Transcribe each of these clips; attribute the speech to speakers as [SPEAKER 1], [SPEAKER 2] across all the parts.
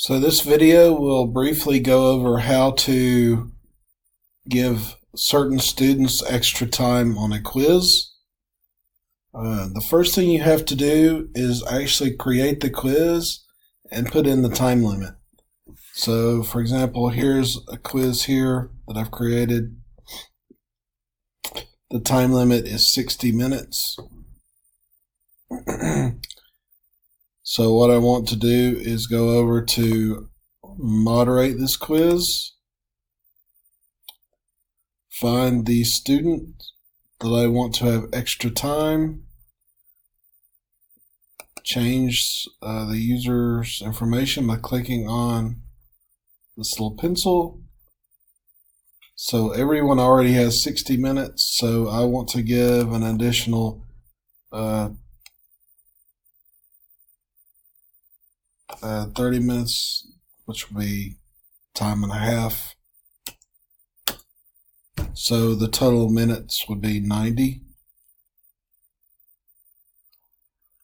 [SPEAKER 1] So this video will briefly go over how to give certain students extra time on a quiz. The first thing you have to do is actually create the quiz and put in the time limit. So for example, here's a quiz here that I've created. The time limit is 60 minutes. So what I want to do is go over to moderate this quiz, find the student that I want to have extra time, change the user's information by clicking on this little pencil. So everyone already has 60 minutes, so I want to give an additional 30 minutes, which will be time and a half. So the total minutes would be 90.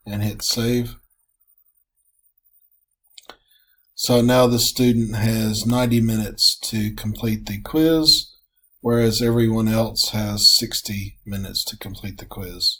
[SPEAKER 1] And hit save. So now the student has 90 minutes to complete the quiz, whereas everyone else has 60 minutes to complete the quiz.